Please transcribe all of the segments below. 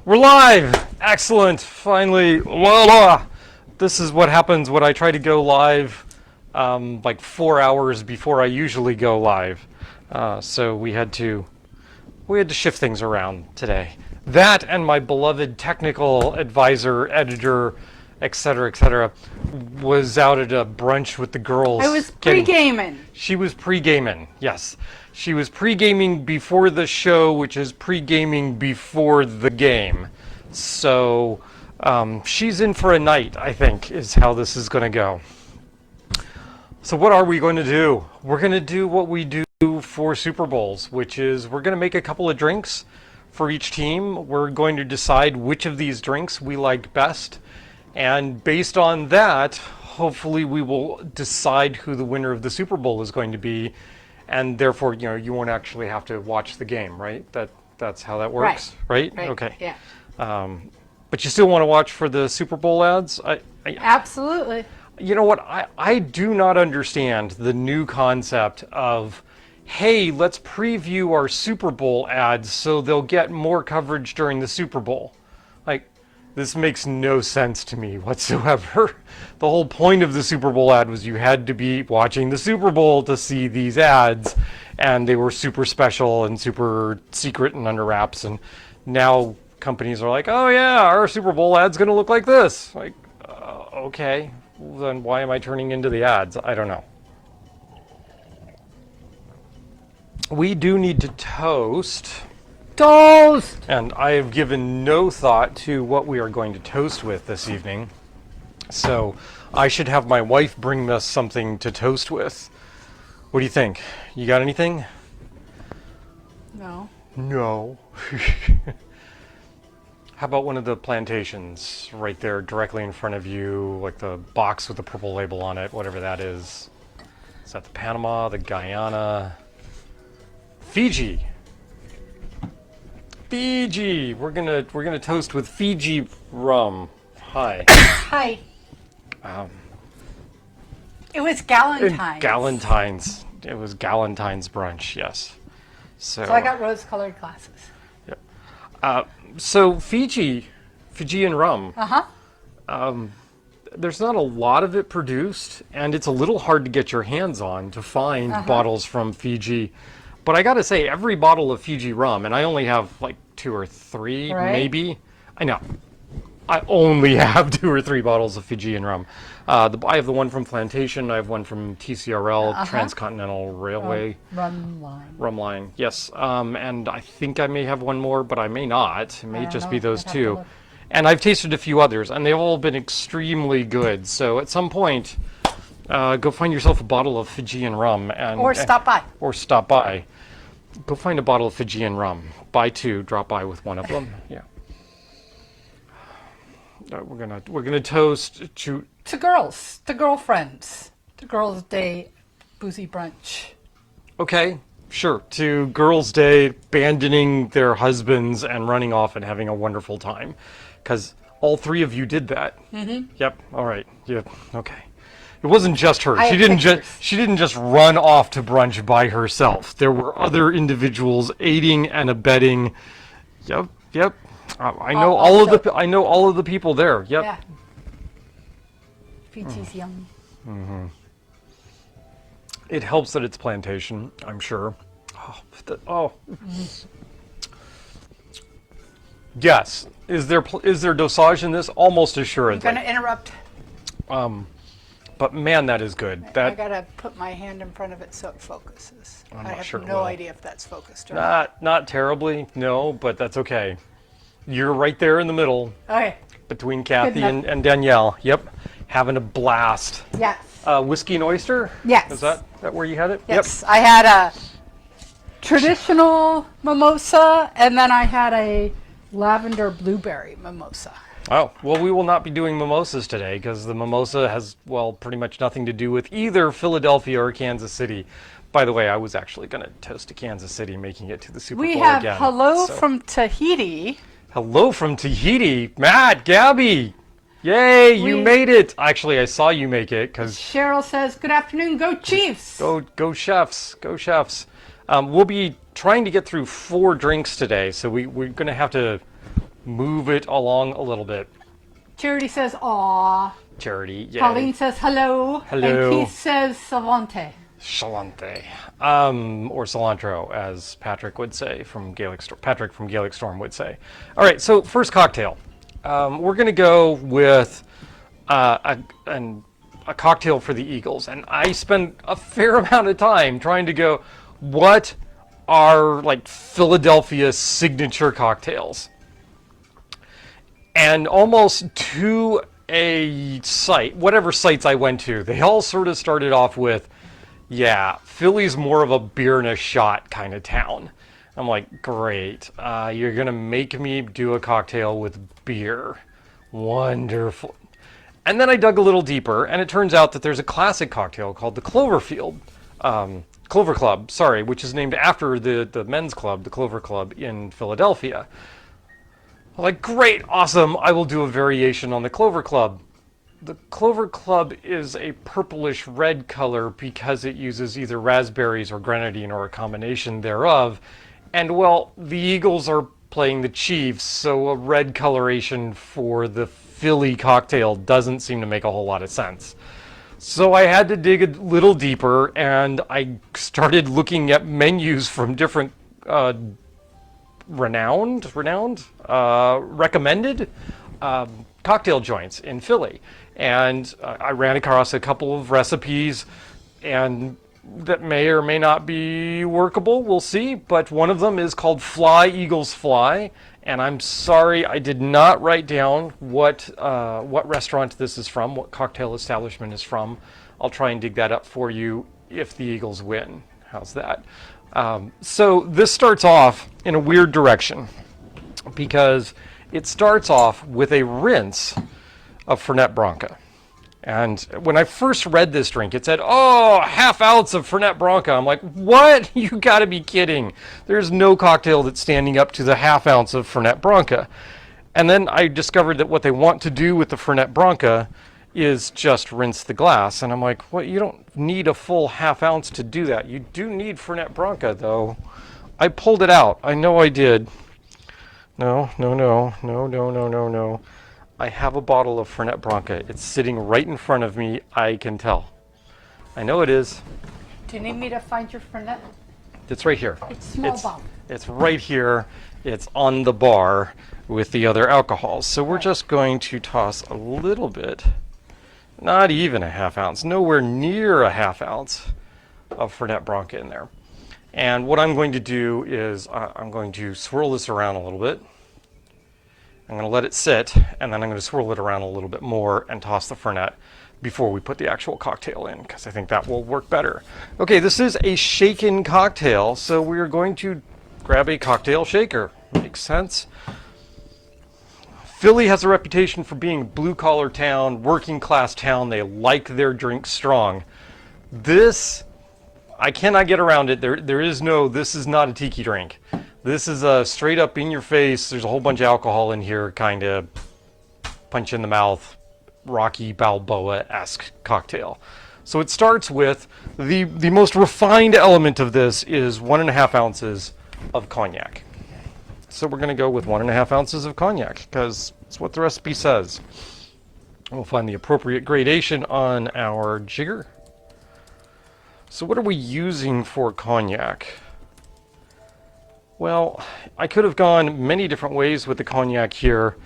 We're live! Excellent! Finally, voila! This is what happens when I try to go live like 4 hours before I usually go live. So we had to shift things around today. That and my beloved technical advisor, editor, etc., was out at a brunch with the girls. I was pre-gaming. She was pre-gaming, yes. She was pre-gaming before the show, which is pre-gaming before the game. So she's in for a night, I think, is how this is going to go. So what are we going to do? We're going to do what we do for Super Bowls, which is we're going to make a couple of drinks for each team. We're going to decide which of these drinks we like best. And based on that, hopefully we will decide who the winner of the Super Bowl is going to be. And therefore, you won't actually have to watch the game, right? That's how that works, right? Okay. Yeah. But you still want to watch for the Super Bowl ads? Absolutely. You know what? I do not understand the new concept of, hey, let's preview our Super Bowl ads so they'll get more coverage during the Super Bowl. Like, this makes no sense to me whatsoever. The whole point of the Super Bowl ad was you had to be watching the Super Bowl to see these ads, and they were super special and super secret and under wraps. And now companies are like, oh yeah, our Super Bowl ad's going to look like this. Like, okay, well, then why am I turning into the ads? I don't know. We do need to toast. Toast! And I have given no thought to what we are going to toast with this evening. So I should have my wife bring us something to toast with. What do you think? You got anything? No. No. How about one of the plantations right there directly in front of you, like the box with the purple label on it, whatever that is. Is that the Panama, the Guyana? Fiji. Fiji. We're gonna toast with Fiji rum. Hi. Hi. It was Galentine's. Galentine's. It was Galentine's brunch. Yes. So I got rose-colored glasses. Yeah. So Fijian rum. Uh-huh. There's not a lot of it produced, and it's a little hard to get your hands on to find bottles from Fiji. But I gotta say, every bottle of Fiji rum, and I only have like 2 or 3, maybe. I know. I only have 2 or 3 bottles of Fijian rum. I have the one from Plantation. I have one from TCRL, Transcontinental Railway. Rum line. Rum line, yes. And I think I may have one more, but I may not. It may just be those 2. And I've tasted a few others, and they've all been extremely good. So at some point, go find yourself a bottle of Fijian rum. Or stop by. Or stop by. Go find a bottle of Fijian rum. Buy 2, drop by with one of them. Yeah. We're gonna toast to girls, to girlfriends, to Girls' Day boozy brunch. Okay, sure. To Girls' Day, abandoning their husbands and running off and having a wonderful time, because all 3 of you did that. Mm-hmm. Yep. All right. Yep. Okay. It wasn't just her. She didn't just run off to brunch by herself. There were other individuals aiding and abetting. Yep. I know all of the people there. Yep. Yeah. Fiji's young. Mm-hmm. It helps that it's plantation, I'm sure. Yes. Is there dosage in this? Almost assuredly. I'm gonna interrupt. But man, that is good. I gotta put my hand in front of it so it focuses. I have no idea if that's focused or not. Not terribly, no, but that's okay. You're right there in the middle. Okay. Between Kathy and Danielle. Yep. Having a blast. Yes. Whiskey and oyster? Yes. Is that where you had it? Yes. Yep. I had a traditional mimosa, and then I had a lavender blueberry mimosa. Oh, well, we will not be doing mimosas today because the mimosa has, pretty much nothing to do with either Philadelphia or Kansas City. By the way, I was actually going to toast to Kansas City, making it to the Super Bowl again. We have hello from Tahiti. Hello from Tahiti. Matt, Gabby. Yay, you made it. Actually, I saw you make it because Cheryl says, good afternoon, go Chiefs. Go Chefs. Go Chefs. We'll be trying to get through 4 drinks today, so we're going to have to move it along a little bit. Charity says, "Aw." Charity, yeah. Pauline says, "Hello." Hello. And Keith says, "Savante." Chalante. Or cilantro, as Patrick would say from Gaelic Storm. Patrick from Gaelic Storm would say. All right, so first cocktail. We're going to go with a cocktail for the Eagles. And I spent a fair amount of time trying to go, what are like Philadelphia signature cocktails? And almost to a site, whatever sites I went to, they all sort of started off with, yeah, Philly's more of a beer and a shot kind of town. I'm like, great. You're going to make me do a cocktail with beer. Wonderful. And then I dug a little deeper, and it turns out that there's a classic cocktail called the Clover Club, sorry, which is named after the men's club, the Clover Club in Philadelphia. I'm like, great, awesome, I will do a variation on the Clover Club. The Clover Club is a purplish red color because it uses either raspberries or grenadine or a combination thereof. And well, the Eagles are playing the Chiefs, so a red coloration for the Philly cocktail doesn't seem to make a whole lot of sense. So I had to dig a little deeper, and I started looking at menus from different recommended cocktail joints in Philly. And I ran across a couple of recipes, and that may or may not be workable, we'll see. But one of them is called Fly Eagles Fly, and I'm sorry I did not write down what restaurant this is from, what cocktail establishment is from. I'll try and dig that up for you if the Eagles win. How's that? So this starts off in a weird direction because it starts off with a rinse of Fernet Branca. And when I first read this drink, it said, oh, ½ ounce of Fernet Branca. I'm like, what? You gotta be kidding. There's no cocktail that's standing up to the ½ ounce of Fernet Branca. And then I discovered that what they want to do with the Fernet Branca is just rinse the glass. And I'm like, well, you don't need a full ½ ounce to do that. You do need Fernet Branca, though. I pulled it out. I know I did. No. I have a bottle of Fernet Branca. It's sitting right in front of me. I can tell. I know it is. Do you need me to find your Fernet? It's right here. It's small bottle. It's right here. It's on the bar with the other alcohols. So we're just going to toss a little bit, not even a ½ ounce, nowhere near a ½ ounce of Fernet Branca in there. And what I'm going to do is I'm going to swirl this around a little bit. I'm going to let it sit, and then I'm going to swirl it around a little bit more and toss the Fernet before we put the actual cocktail in, because I think that will work better. Okay, this is a shaken cocktail, so we're going to grab a cocktail shaker. Makes sense. Philly has a reputation for being a blue-collar town, working-class town. They like their drinks strong. This, I cannot get around it. This is not a tiki drink. This is a straight up in your face, there's a whole bunch of alcohol in here, kind of punch in the mouth, Rocky Balboa-esque cocktail. So it starts with, the most refined element of this is 1½ ounces of cognac. So we're going to go with 1½ ounces of cognac, because it's what the recipe says. We'll find the appropriate gradation on our jigger. So what are we using for cognac? Well, I could have gone many different ways with the cognac here.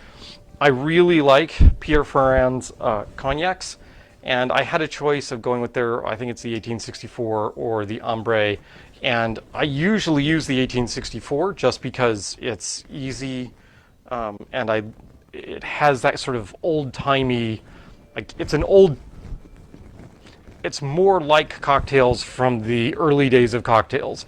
I really like Pierre Ferrand's cognacs, and I had a choice of going with their, I think it's the 1864 or the Ambre, and I usually use the 1864 just because it's easy, and it has that sort of old-timey, like it's more like cocktails from the early days of cocktails.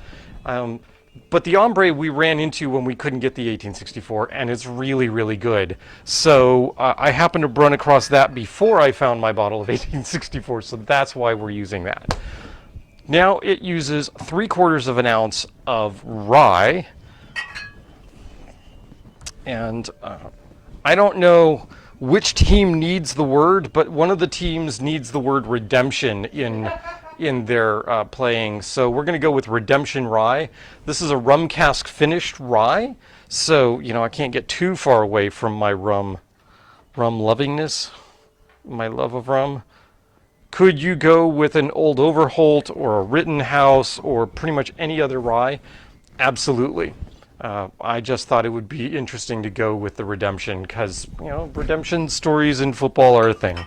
But the Ombre we ran into when we couldn't get the 1864, and it's really, really good. So I happened to run across that before I found my bottle of 1864, so that's why we're using that. Now it uses 3/4 ounce of rye, and I don't know which team needs the word, but one of the teams needs the word redemption in their playing, so we're going to go with Redemption Rye. This is a rum cask finished rye, So, I can't get too far away from my rum lovingness, my love of rum. Could you go with an Old Overholt or a Rittenhouse or pretty much any other rye? Absolutely. I just thought it would be interesting to go with the redemption because, redemption stories in football are a thing.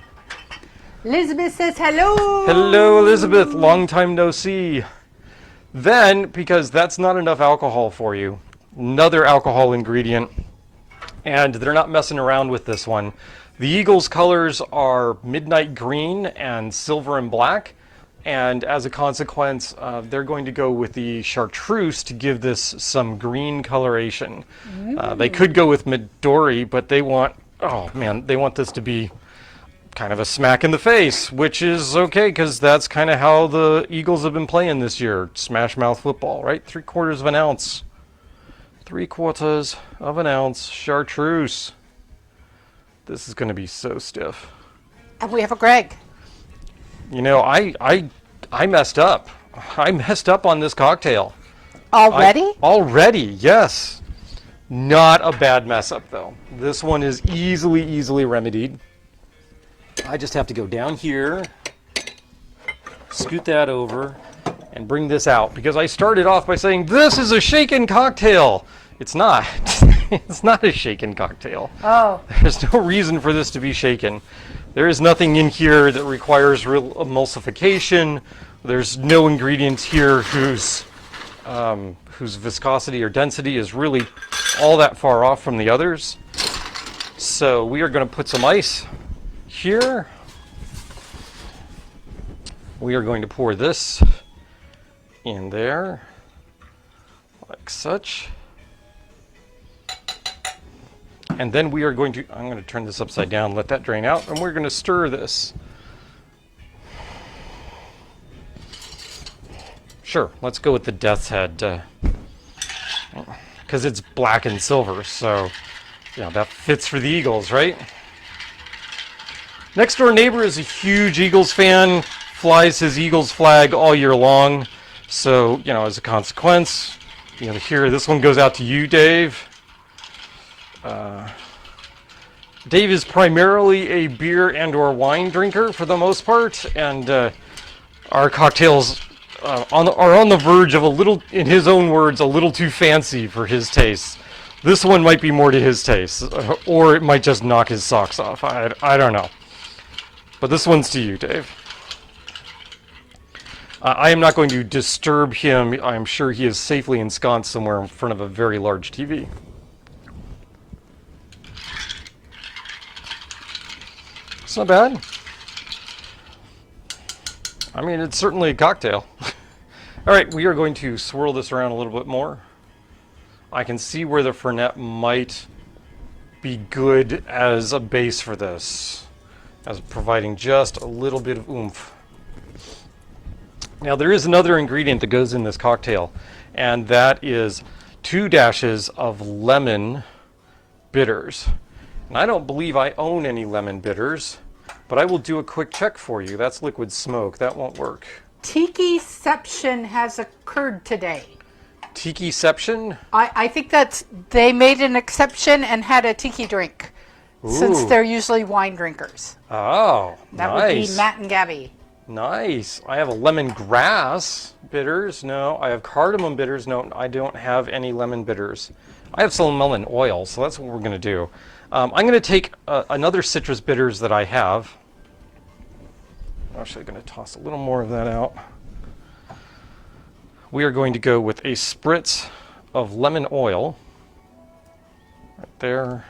Elizabeth says hello. Hello, Elizabeth. Long time no see. Then, because that's not enough alcohol for you, another alcohol ingredient, and they're not messing around with this one. The Eagles colors are midnight green and silver and black, and as a consequence, they're going to go with the chartreuse to give this some green coloration. They could go with Midori, but they want this to be kind of a smack in the face, which is okay because that's kind of how the Eagles have been playing this year. Smash mouth football, right? 3/4 of an ounce. 3/4 of an ounce chartreuse. This is going to be so stiff. And we have a Greg. I messed up. I messed up on this cocktail. Already? Already, yes. Not a bad mess up though. This one is easily remedied. I just have to go down here, scoot that over, and bring this out. Because I started off by saying, this is a shaken cocktail. It's not. It's not a shaken cocktail. Oh. There's no reason for this to be shaken. There is nothing in here that requires real emulsification. There's no ingredients here whose viscosity or density is really all that far off from the others. So we are going to put some ice here. We are going to pour this in there, like such. And then we are I'm going to turn this upside down, let that drain out, and we're going to stir this. Sure, let's go with the Death's Head, because it's black and silver, so that fits for the Eagles, right? Next door neighbor is a huge Eagles fan, flies his Eagles flag all year long. So, as a consequence, here, this one goes out to you, Dave. Dave is primarily a beer and or wine drinker for the most part, and our cocktails are on the verge of a little, in his own words, a little too fancy for his taste. This one might be more to his taste, or it might just knock his socks off. I don't know. But this one's to you, Dave. I am not going to disturb him. I'm sure he is safely ensconced somewhere in front of a very large TV. It's not bad. I mean, it's certainly a cocktail. All right, we are going to swirl this around a little bit more. I can see where the Fernet might be good as a base for this, as providing just a little bit of oomph. Now there is another ingredient that goes in this cocktail, and that is 2 dashes of lemon bitters. And I don't believe I own any lemon bitters, but I will do a quick check for you. That's liquid smoke. That won't work. Tikiception has occurred today. Tikiception? I think they made an exception and had a tiki drink. Ooh. Since they're usually wine drinkers. Oh, that nice. Would be Matt and Gabby. Nice. I have a lemongrass bitters. No, I have cardamom bitters. No, I don't have any lemon bitters. I have some lemon oil, so that's what we're going to do. I'm going to take another citrus bitters that I have. I'm actually going to toss a little more of that out. We are going to go with a spritz of lemon oil. Right there.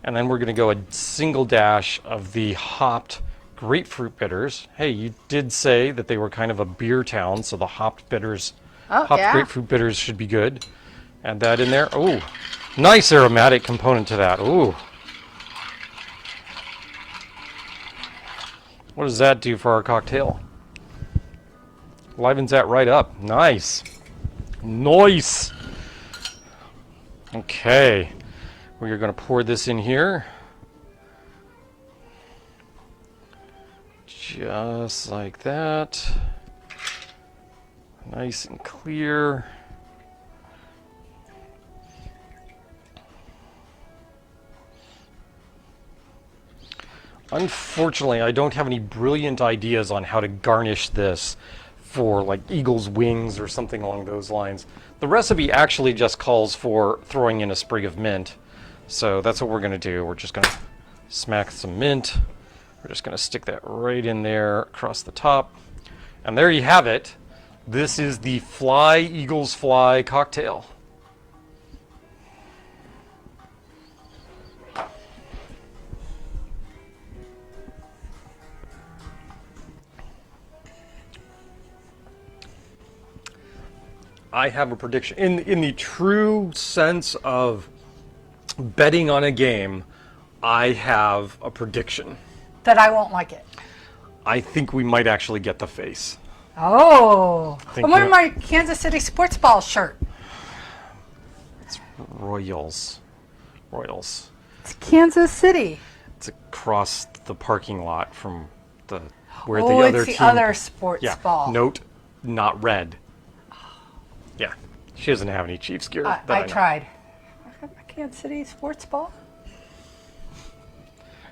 And then we're going to go a single dash of the hopped grapefruit bitters. Hey, you did say that they were kind of a beer town, so the hopped bitters, grapefruit bitters should be good. Add that in there. Oh, nice aromatic component to that. Ooh. What does that do for our cocktail? Livens that right up. Nice. Nice. Okay. We are going to pour this in here. Just like that. Nice and clear. Unfortunately, I don't have any brilliant ideas on how to garnish this for like eagle's wings or something along those lines. The recipe actually just calls for throwing in a sprig of mint. So that's what we're going to do. We're just going to smack some mint. We're just going to stick that right in there across the top. And there you have it. This is the Fly Eagles Fly cocktail. I have a prediction. In the true sense of betting on a game, I have a prediction. That I won't like it. I think we might actually get the face. Oh. I'm wearing that- my Kansas City sports ball shirt. It's Royals. Royals. It's Kansas City. It's across the parking lot from the where Oh, the other it's the team. other sports Yeah. ball. Note, not red. Yeah. She doesn't have any Chiefs gear. that I know. tried. I have a Kansas City sports ball.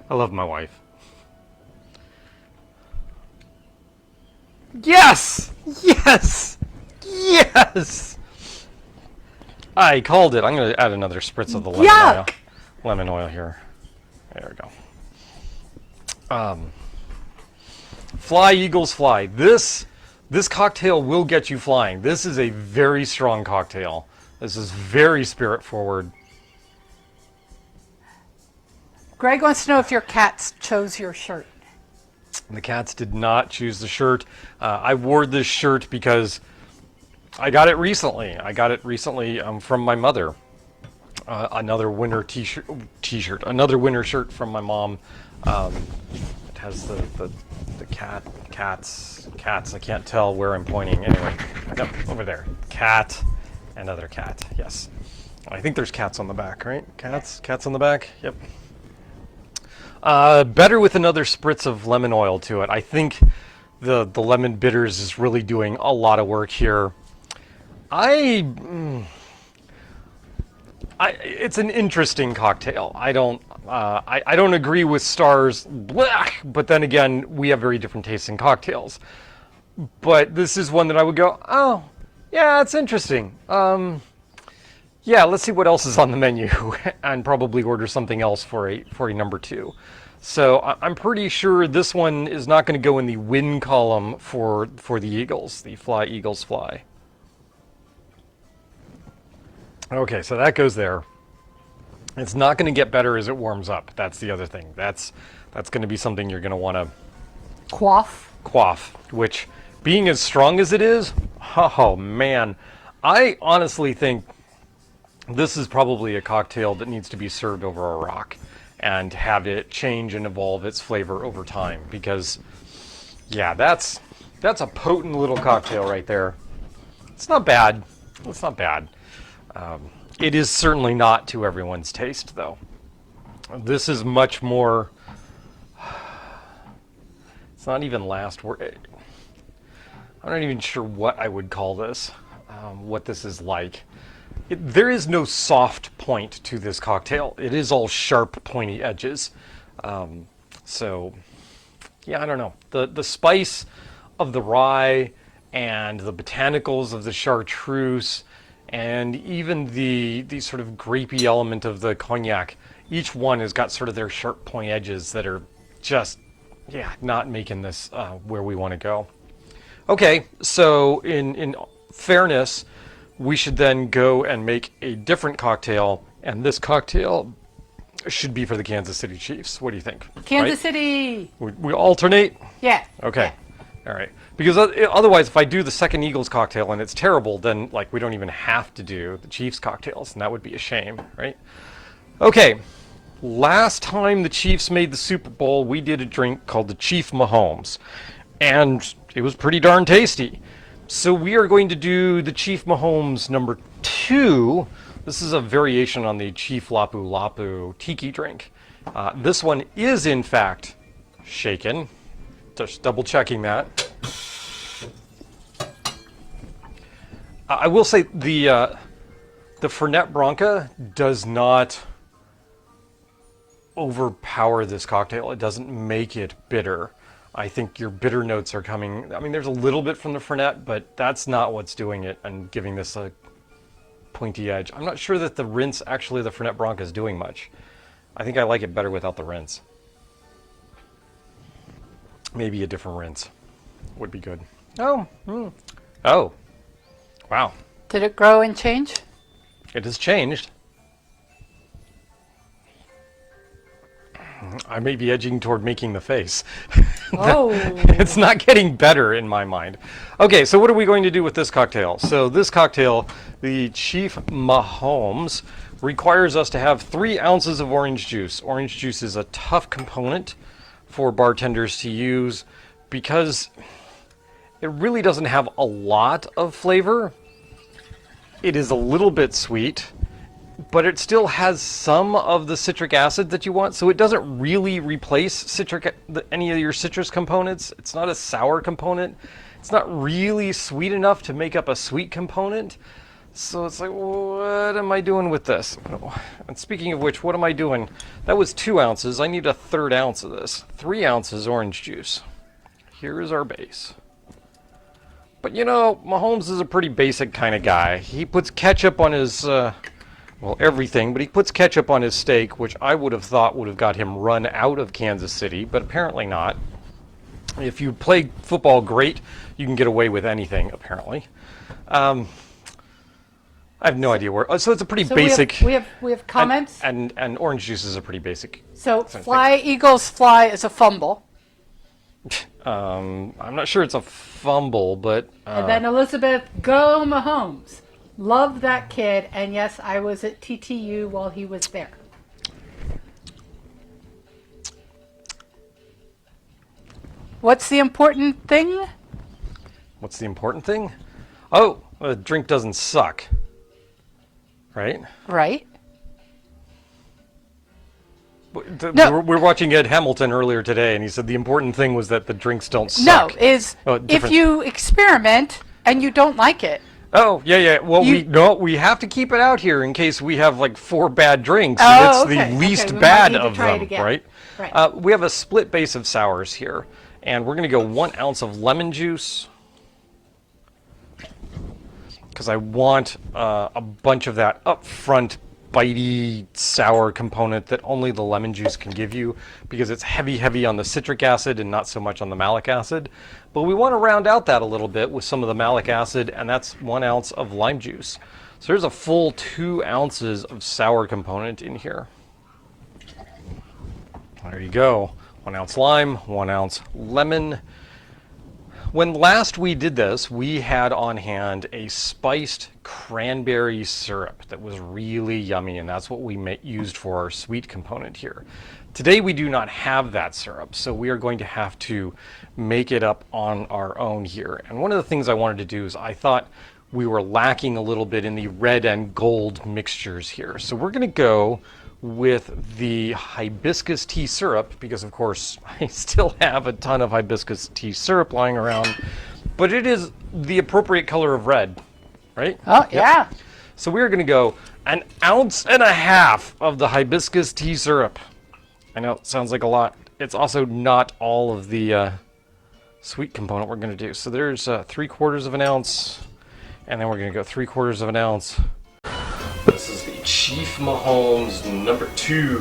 I love my wife. Yes! Yes! Yes! I called it. I'm going to add another spritz of the lemon oil. Yuck! Lemon oil here. There we go. Fly, Eagles, fly. This cocktail will get you flying. This is a very strong cocktail. This is very spirit forward. Greg wants to know if your cats chose your shirt. The cats did not choose the shirt. I wore this shirt because I got it recently. I got it recently from my mother. Another winter t-shirt, another winter shirt from my mom. It has the cats. I can't tell where I'm pointing. Anyway, yep, over there. Cat, another cat. Yes, I think there's cats on the back, right? Cats on the back. Yep. Better with another spritz of lemon oil to it. I think the lemon bitters is really doing a lot of work here. It's an interesting cocktail. I don't agree with Star's blech, but then again, we have very different tastes in cocktails. But this is one that I would go, oh, yeah, it's interesting. Yeah, let's see what else is on the menu, and probably order something else for a number 2. So I'm pretty sure this one is not going to go in the win column for the Eagles, the Fly Eagles Fly. Okay, so that goes there. It's not going to get better as it warms up. That's the other thing. That's going to be something you're going to want to quaff, which, being as strong as it is, oh man, I honestly think this is probably a cocktail that needs to be served over a rock and have it change and evolve its flavor over time, because yeah, that's a potent little cocktail right there. It's not bad. It's not bad. It is certainly not to everyone's taste, though. This is much more. It's not even last word. I'm not even sure what I would call this. What this is like. There is no soft point to this cocktail. It is all sharp, pointy edges. So, yeah, I don't know. The spice of the rye and the botanicals of the chartreuse, and even the sort of grapey element of the cognac, each one has got sort of their sharp point edges that are just, yeah, not making this where we want to go. Okay, so in fairness, we should then go and make a different cocktail, and this cocktail should be for the Kansas City Chiefs. What do you think? Kansas City! We alternate? Yeah. Okay. Yeah. All right. Because otherwise, if I do the second Eagles cocktail and it's terrible, then like we don't even have to do the Chiefs cocktails, and that would be a shame, right? Okay. Last time the Chiefs made the Super Bowl, we did a drink called the Chief Mahomes, and it was pretty darn tasty. So we are going to do the Chief Mahomes number 2. This is a variation on the Chief Lapu Lapu tiki drink. This one is in fact shaken. Just double checking that. I will say the Fernet Branca does not overpower this cocktail. It doesn't make it bitter. I think your bitter notes are coming. I mean, there's a little bit from the Fernet, but that's not what's doing it and giving this a pointy edge. I'm not sure that the rinse, actually, the Fernet Branca is doing much. I think I like it better without the rinse. Maybe a different rinse would be good. Oh, oh, wow. Did it grow and change? It has changed. I may be edging toward making the face. Oh. It's not getting better in my mind. Okay, so what are we going to do with this cocktail? So this cocktail, the Chief Mahomes, requires us to have 3 ounces of orange juice. Orange juice is a tough component for bartenders to use because it really doesn't have a lot of flavor. It is a little bit sweet, but it still has some of the citric acid that you want, so it doesn't really replace any of your citrus components. It's not a sour component. It's not really sweet enough to make up a sweet component. So it's like, what am I doing with this? And speaking of which, what am I doing? That was 2 ounces. I need a 1/3 ounce of this. 3 ounces orange juice. Here is our base. But you know, Mahomes is a pretty basic kind of guy. He puts ketchup on his, well, everything, but he puts ketchup on his steak, which I would have thought would have got him run out of Kansas City, but apparently not. If you play football great, you can get away with anything, apparently. I have no idea where. So it's a pretty basic. We have comments. And orange juice is a pretty basic. So fly, Eagles fly is a fumble. I'm not sure it's a fumble, but. And then Elizabeth, go Mahomes. Love that kid. And yes, I was at TTU while he was there. What's the important thing? What's the important thing? Oh, the drink doesn't suck. Right? Right. No. We were watching Ed Hamilton earlier today, and he said the important thing was that the drinks don't suck. No, if you experiment and you don't like it. Oh, yeah. Well, we have to keep it out here in case we have like 4 bad drinks. Oh, and it's okay. the least We bad might need to of try it them, again. right? Right. We have a split base of sours here, and we're going to go 1 ounce of lemon juice because I want a bunch of that upfront bitey sour component that only the lemon juice can give you because it's heavy on the citric acid and not so much on the malic acid. But we want to round out that a little bit with some of the malic acid, and that's 1 ounce of lime juice. So there's a full 2 ounces of sour component in here. There you go. 1 ounce lime, 1 ounce lemon. When last we did this, we had on hand a spiced cranberry syrup that was really yummy, and that's what we used for our sweet component here. Today we do not have that syrup, so we are going to have to make it up on our own here. And one of the things I wanted to do is I thought we were lacking a little bit in the red and gold mixtures here. So we're going to go with the hibiscus tea syrup, because of course I still have a ton of hibiscus tea syrup lying around, but it is the appropriate color of red, right? Oh, yeah. So we're going to go 1.5 ounces of the hibiscus tea syrup. I know it sounds like a lot. It's also not all of the sweet component we're going to do. So there's 3/4 ounce, and then we're going to go 3/4 ounce. This is the Chief Mahomes #2.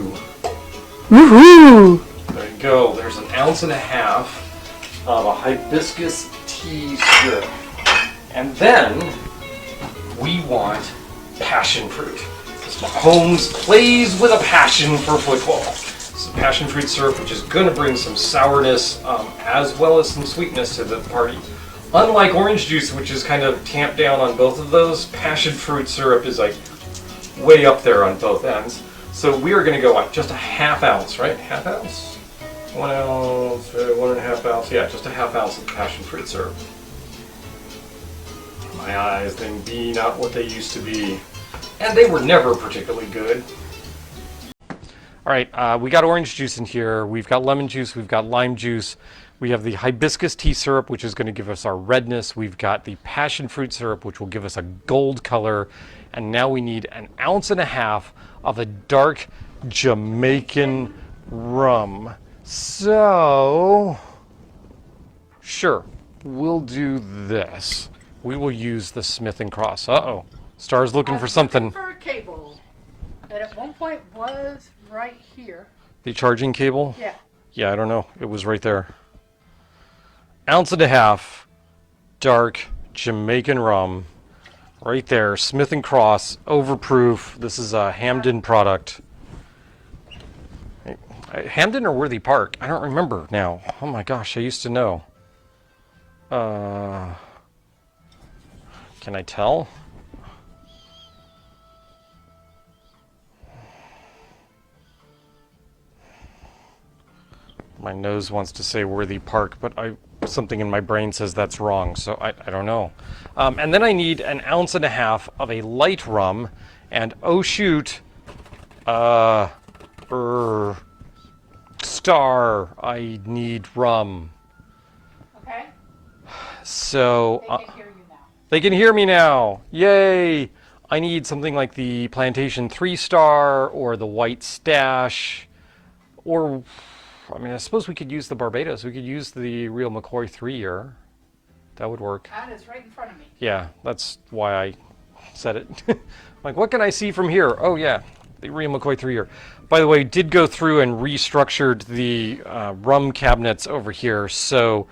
Woohoo! There you go. There's 1.5 ounces of a hibiscus tea syrup. And then we want passion fruit. Mahomes plays with a passion for football. This is passion fruit syrup, which is going to bring some sourness as well as some sweetness to the party. Unlike orange juice, which is kind of tamped down on both of those, passion fruit syrup is like way up there on both ends. So we are going to go on just 1/2 ounce, right? 1/2 ounce? 1 ounce, 1.5 ounce. Yeah, just 1/2 ounce of passion fruit syrup. My eyes, they be not what they used to be. And they were never particularly good. All right, we got orange juice in here. We've got lemon juice. We've got lime juice. We have the hibiscus tea syrup, which is going to give us our redness. We've got the passion fruit syrup, which will give us a gold color. And now we need 1.5 ounces of a dark Jamaican rum. So, sure, we'll do this. We will use the Smith and Cross. Uh-oh. Star's looking for something. For a cable that at one point was right here. The charging cable? Yeah. Yeah, I don't know. It was right there. Ounce and a half, dark Jamaican rum. Right there. Smith and Cross, overproof. This is a Hamden product. Hamden or Worthy Park? I don't remember now. Oh my gosh, I used to know. Can I tell? My nose wants to say Worthy Park, but something in my brain says that's wrong, so I don't know. And then I need an ounce and a half of a light rum, and oh shoot, Star, I need rum. Okay. So They can hear you now. they can hear me now. Yay! I need something like the Plantation 3-Star or the White Stash, or I mean, I suppose we could use the Barbados. We could use the Real McCoy 3-year. That would work. That is right in front of me. Yeah, that's why I said it. Like, what can I see from here? Oh yeah, the Real McCoy 3-year. By the way, did go through and restructured the rum cabinets over here, so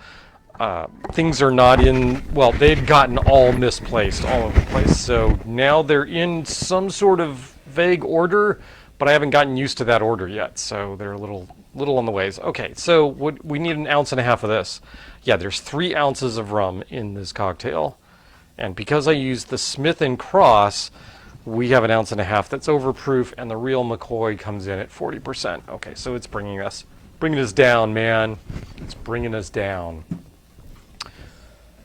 things are not in, well, they'd gotten all misplaced all over the place. So now they're in some sort of vague order, but I haven't gotten used to that order yet, so they're a little on the ways. Okay, so we need an ounce and a half of this. Yeah, there's 3 ounces of rum in this cocktail. And because I used the Smith & Cross, we have an ounce and a half that's overproof, and the Real McCoy comes in at 40%. Okay, so it's bringing us down, man. It's bringing us down.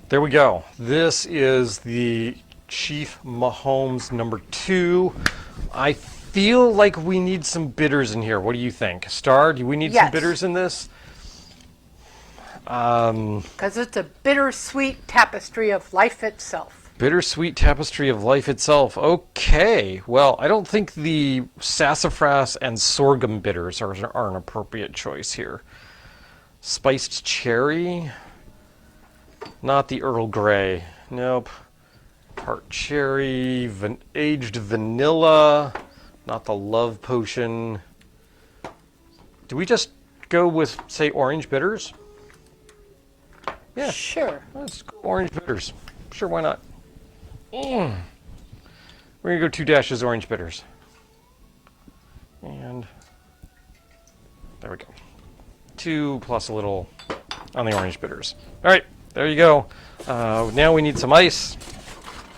There we go. This is the Chief Mahomes number 2. I feel like we need some bitters in here. What do you think? Star, do we need some bitters in this? Because it's a bittersweet tapestry of life itself. Bittersweet tapestry of life itself. Okay. Well, I don't think the sassafras and sorghum bitters are an appropriate choice here. Spiced cherry. Not the Earl Grey. Nope. Tart cherry. Aged vanilla. Not the love potion. Do we just go with, say, orange bitters? Yeah. Sure. Let's go orange bitters. Sure, why not? We're going to go 2 dashes orange bitters. And there we go. 2 plus a little on the orange bitters. All right, there you go. Now we need some ice.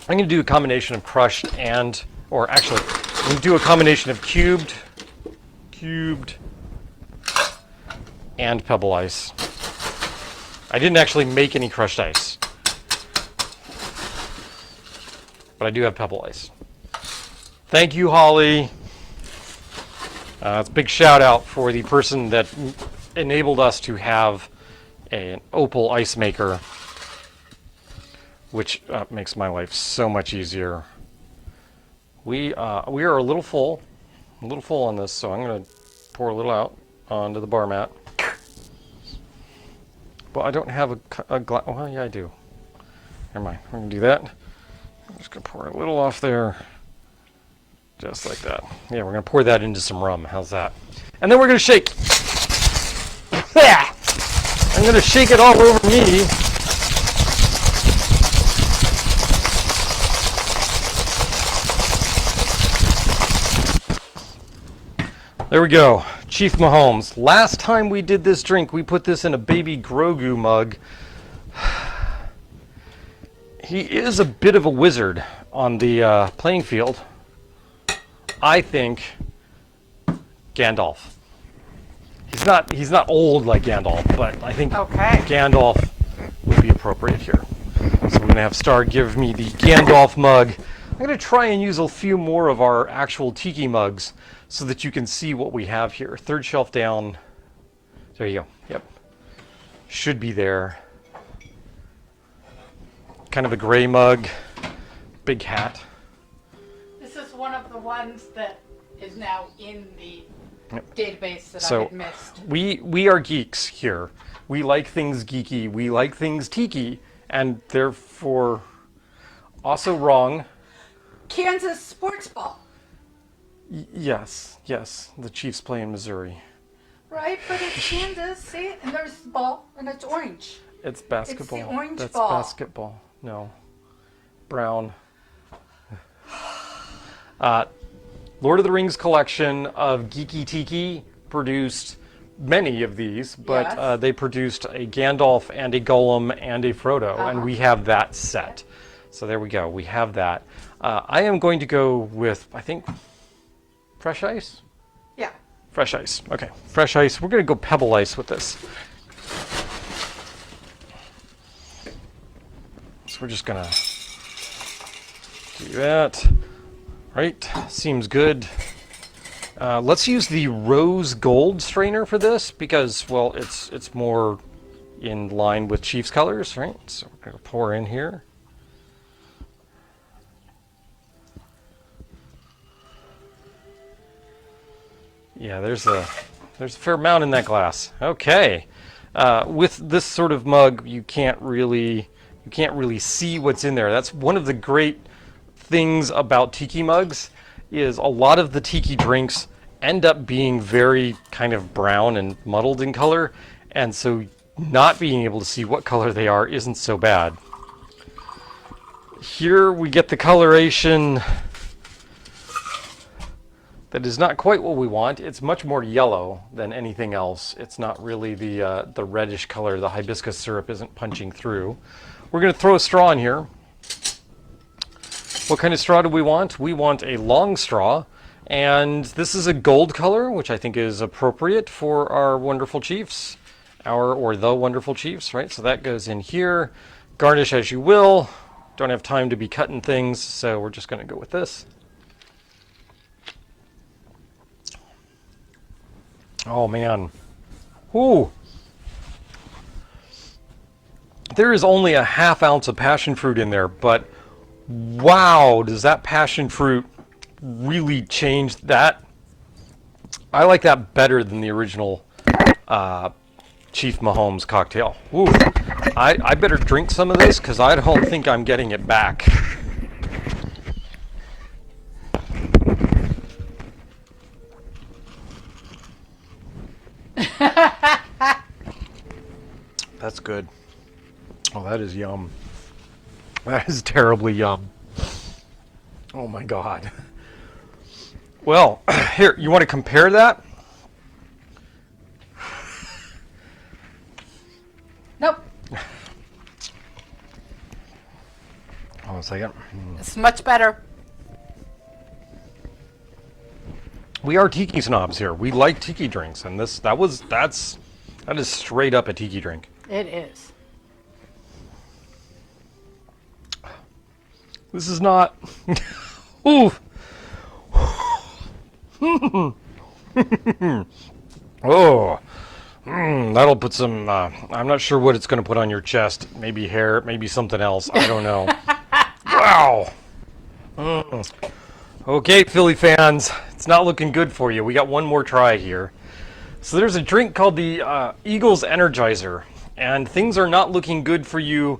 I'm going to do a combination of crushed and, or actually, I'm going to do a combination of cubed, and pebble ice. I didn't actually make any crushed ice, but I do have pebble ice. Thank you, Holly. It's a big shout out for the person that enabled us to have an opal ice maker, which makes my life so much easier. We are a little full on this, so I'm going to pour a little out onto the bar mat. But I don't have a glass. Well, yeah, I do. Never mind. We're going to do that. I'm just going to pour a little off there. Just like that. Yeah, we're going to pour that into some rum. How's that? And then we're going to shake. I'm going to shake it all over me. There we go. Chief Mahomes. Last time we did this drink, we put this in a baby Grogu mug. He is a bit of a wizard on the playing field. I think Gandalf. He's not old like Gandalf, but I think Gandalf would be appropriate here. So we're going to have Star give me the Gandalf mug. I'm going to try and use a few more of our actual tiki mugs so that you can see what we have here. 3rd shelf down. There you go. Yep. Should be there. Kind of a gray mug. Big hat. This is one of the ones that is now in the database that I So had missed. we are geeks here. We like things geeky. We like things tiki, and therefore also wrong. Kansas sports ball, Yes, the Chiefs play in Missouri. right? But it's Kansas, see? And there's the ball, and it's orange. It's basketball. It's the orange That's ball. basketball. No. Brown. Lord of the Rings collection of Geeky Tiki produced many of these, but Yes. they produced a Gandalf and a Gollum and a Frodo, and we have that set. So there we go. We have that. I am going to go with, I think, fresh ice? Yeah. Fresh ice. Okay, fresh ice. We're going to go pebble ice with this. So we're just going to do that. Right, seems good. Let's use the rose gold strainer for this because, well, it's more in line with Chiefs colors, right? So we're going to pour in here. Yeah, there's a fair amount in that glass. Okay, with this sort of mug, you can't really see what's in there. That's one of the great things about tiki mugs is a lot of the tiki drinks end up being very kind of brown and muddled in color, and so not being able to see what color they are isn't so bad. Here we get the coloration that is not quite what we want. It's much more yellow than anything else. It's not really the reddish color. The hibiscus syrup isn't punching through. We're going to throw a straw in here. What kind of straw do we want? We want a long straw, and this is a gold color, which I think is appropriate for our wonderful Chiefs, or the wonderful Chiefs, right? So that goes in here. Garnish as you will. Don't have time to be cutting things, so we're just going to go with this. Oh man. Ooh. There is only a ½ ounce of passion fruit in there, but wow, does that passion fruit really change that? I like that better than the original Chief Mahomes cocktail. Ooh, I better drink some of this because I don't think I'm getting it back. That's good. Oh, that is yum. That is terribly yum. Oh my God. Well, here, you want to compare that? Nope. Hold on a second. It's much better. We are tiki snobs here. We like tiki drinks, and that is straight up a tiki drink. It is. This is not. Ooh. Oh. That'll put some. I'm not sure what it's going to put on your chest. Maybe hair. Maybe something else. I don't know. Wow. Okay, Philly fans, it's not looking good for you. We got one more try here. So there's a drink called the Eagles Energizer, and things are not looking good for you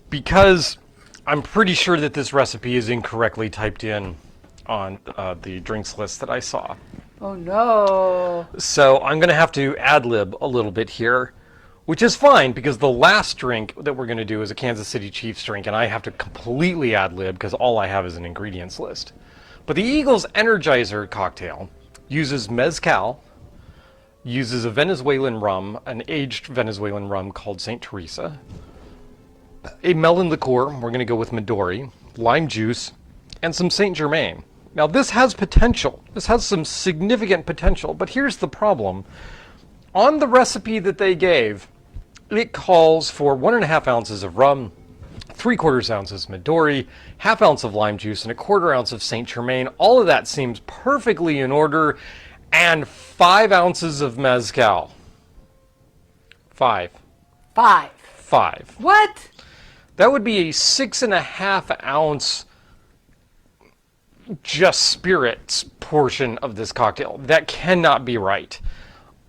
because I'm pretty sure that this recipe is incorrectly typed in on the drinks list that I saw. Oh no. So I'm going to have to ad-lib a little bit here, which is fine because the last drink that we're going to do is a Kansas City Chiefs drink, and I have to completely ad-lib because all I have is an ingredients list. But the Eagles Energizer cocktail uses mezcal, uses a Venezuelan rum, an aged Venezuelan rum called St. Teresa, a melon liqueur, we're going to go with Midori, lime juice, and some St. Germain. Now this has potential. This has some significant potential, but here's the problem. On the recipe that they gave, it calls for 1½ ounces of rum, 3/4 ounces Midori, ½ ounce of lime juice, and a 1/4 ounce of St. Germain. All of that seems perfectly in order, and 5 ounces of mezcal. 5. 5. What? That would be a 6½ ounce just spirits portion of this cocktail. That cannot be right.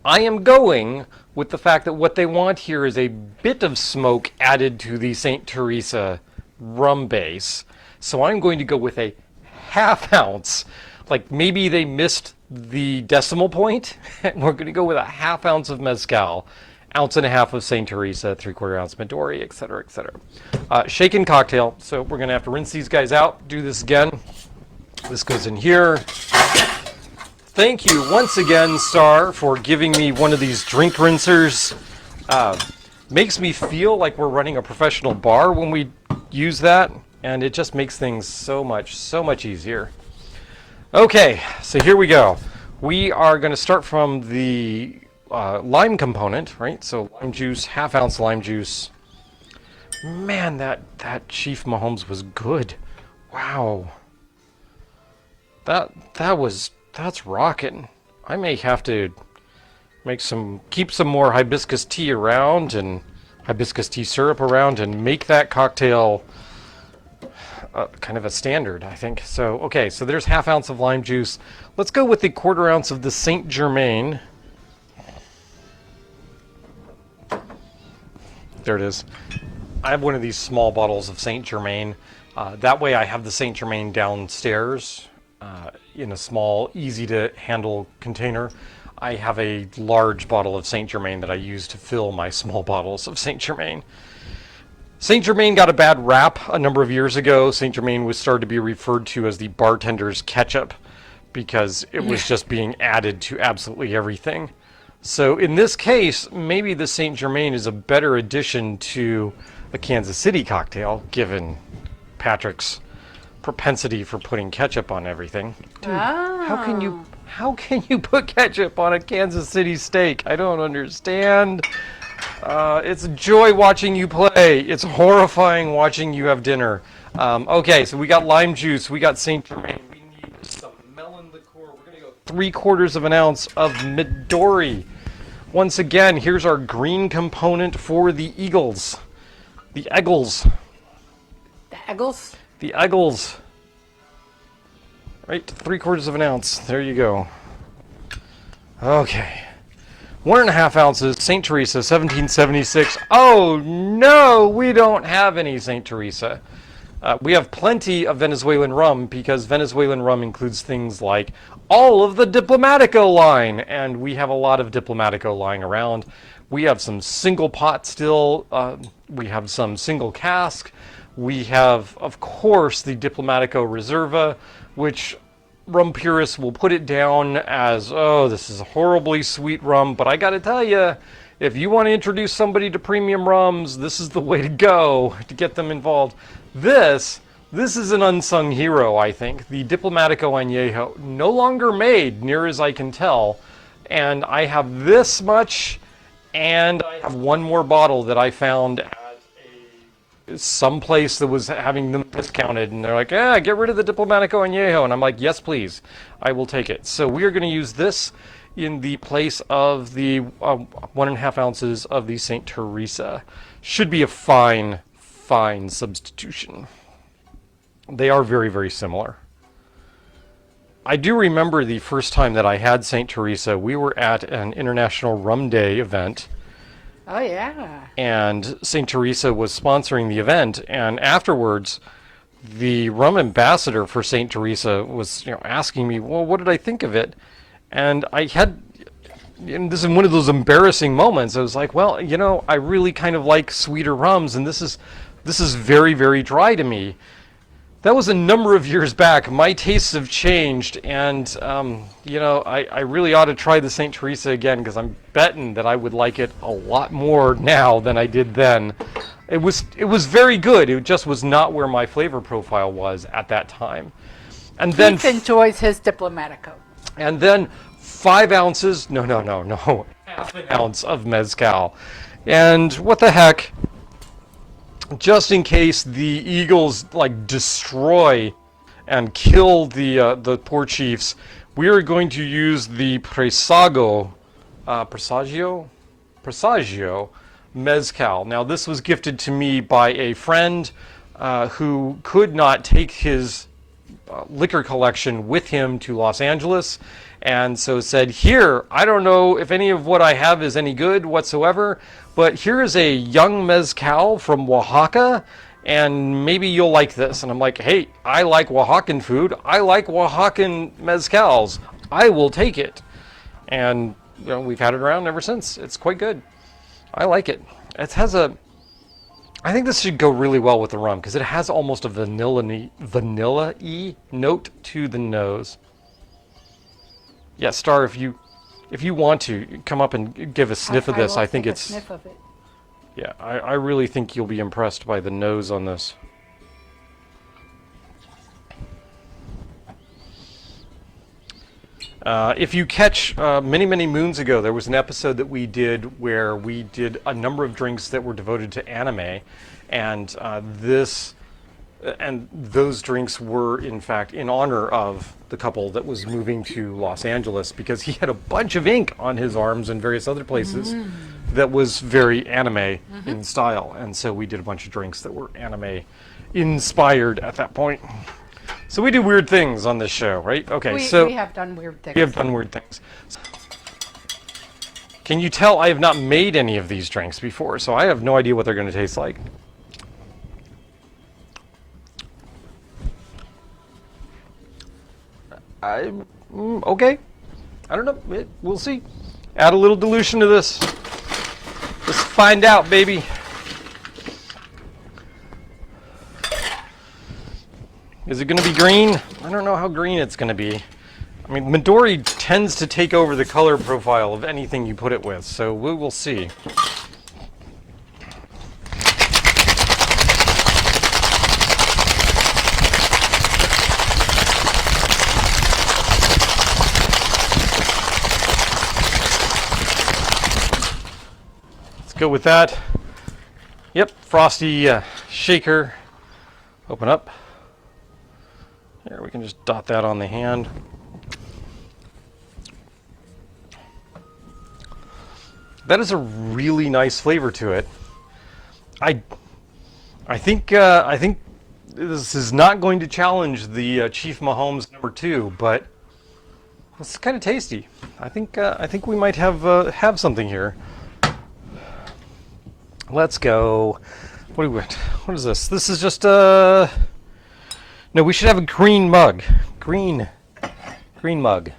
I am going with the fact that what they want here is a bit of smoke added to the St. Teresa rum base. So I'm going to go with a half ounce. Like maybe they missed the decimal point. We're going to go with a half ounce of mezcal, ounce and a half of St. Teresa, 3/4 ounce Midori, etc., etc. Shaken cocktail. So we're going to have to rinse these guys out. Do this again. This goes in here. Thank you once again, Star, for giving me one of these drink rinsers. Makes me feel like we're running a professional bar when we use that, and it just makes things so much easier. Okay, so here we go. We are going to start from the lime component, right? So lime juice, half ounce lime juice. Man, that Chief Mahomes was good. Wow. That's rockin'. I may have to keep some more hibiscus tea around and hibiscus tea syrup around and make that cocktail kind of a standard, I think. So, okay, so there's half ounce of lime juice. Let's go with the 1/4 ounce of the Saint Germain. There it is. I have one of these small bottles of Saint Germain. That way I have the Saint Germain downstairs in a small, easy to handle container. I have a large bottle of Saint Germain that I use to fill my small bottles of Saint Germain. Saint Germain got a bad rap a number of years ago. Saint Germain was started to be referred to as the bartender's ketchup because it was just being added to absolutely everything. So in this case, maybe the Saint Germain is a better addition to a Kansas City cocktail, given Patrick's propensity for putting ketchup on everything. Dude, how can you put ketchup on a Kansas City steak? I don't understand. It's a joy watching you play. It's horrifying watching you have dinner. Okay, so we got lime juice. We got Saint Germain. We need some melon liqueur. We're going to go 3/4 ounce of Midori. Once again, here's our green component for the Eagles. The Eagles. The Eagles? The Eagles. Right, 3/4 ounce. There you go. Okay. 1.5 ounces, St. Teresa, 1776. Oh no, we don't have any St. Teresa. We have plenty of Venezuelan rum because Venezuelan rum includes things like all of the Diplomatico line, and we have a lot of Diplomatico lying around. We have some single pot still. We have some single cask. We have, of course, the Diplomatico Reserva, which rum purists will put it down as, oh, this is a horribly sweet rum, but I gotta tell you, if you want to introduce somebody to premium rums, this is the way to go to get them involved. This is an unsung hero, I think. The Diplomatico Añejo, no longer made, near as I can tell, and I have this much, and I have one more bottle that I found at some place that was having them discounted, and they're like, get rid of the Diplomatico Añejo, and I'm like, yes please, I will take it. So we are going to use this in the place of the 1.5 ounces of the St. Teresa. Should be a fine substitution. They are very, very similar. I do remember the first time that I had St. Teresa, we were at an International Rum Day event. Oh, yeah. And St. Teresa was sponsoring the event, and afterwards, the rum ambassador for St. Teresa was, asking me, well, what did I think of it? And this is one of those embarrassing moments. I was like, well, I really kind of like sweeter rums, and this is very, very dry to me. That was a number of years back. My tastes have changed, and I really ought to try the St. Teresa again because I'm betting that I would like it a lot more now than I did then. It was very good. It just was not where my flavor profile was at that time. And then Keith enjoys his Diplomatico. And then 5 ounces, no, half an ounce of mezcal. And what the heck? Just in case the Eagles destroy and kill the poor Chiefs, we are going to use the Presagio mezcal. Now this was gifted to me by a friend who could not take his liquor collection with him to Los Angeles, and so said, here, I don't know if any of what I have is any good whatsoever, but here is a young mezcal from Oaxaca, and maybe you'll like this. And I'm like, hey, I like Oaxacan food. I like Oaxacan mezcals. I will take it. And we've had it around ever since. It's quite good. I like it. It has I think this should go really well with the rum because it has almost a vanilla-y note to the nose. Yeah, Star, if you want to come up and give a sniff of this, I think it's. Sniff of it. Yeah, I really think you'll be impressed by the nose on this. If you catch many moons ago, there was an episode that we did where we did a number of drinks that were devoted to anime, and those drinks were in fact in honor of the couple that was moving to Los Angeles because he had a bunch of ink on his arms and various other places that was very anime in style, and so we did a bunch of drinks that were anime inspired at that point. So we do weird things on this show, right? Okay, we have done weird things. We have done weird things. Can you tell I have not made any of these drinks before, so I have no idea what they're going to taste like. Okay. I don't know. We'll see. Add a little dilution to this. Let's find out, baby. Is it going to be green? I don't know how green it's going to be. I mean, Midori tends to take over the color profile of anything you put it with, so we will see. Let's go with that. Yep, frosty shaker. Open up. Here, we can just dot that on the hand. That is a really nice flavor to it. I think this is not going to challenge the Chief Mahomes #2, but it's kind of tasty. I think we might have something here. Let's go. What is this? This is just no, we should have a green mug. Green mug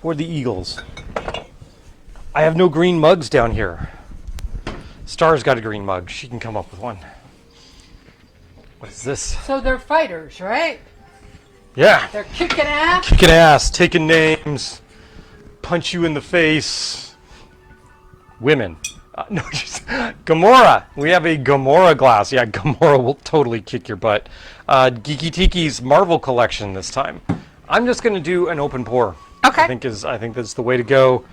for the Eagles. I have no green mugs down here. Star's got a green mug. She can come up with one. What is this? So they're fighters, right? Yeah. They're kicking ass? Kicking ass, taking names, punch you in the face. Women. No, just Gamora. We have a Gamora glass. Yeah, Gamora will totally kick your butt. Geeky Tiki's Marvel collection this time. I'm just going to do an open pour. Okay. I think that's the way to go.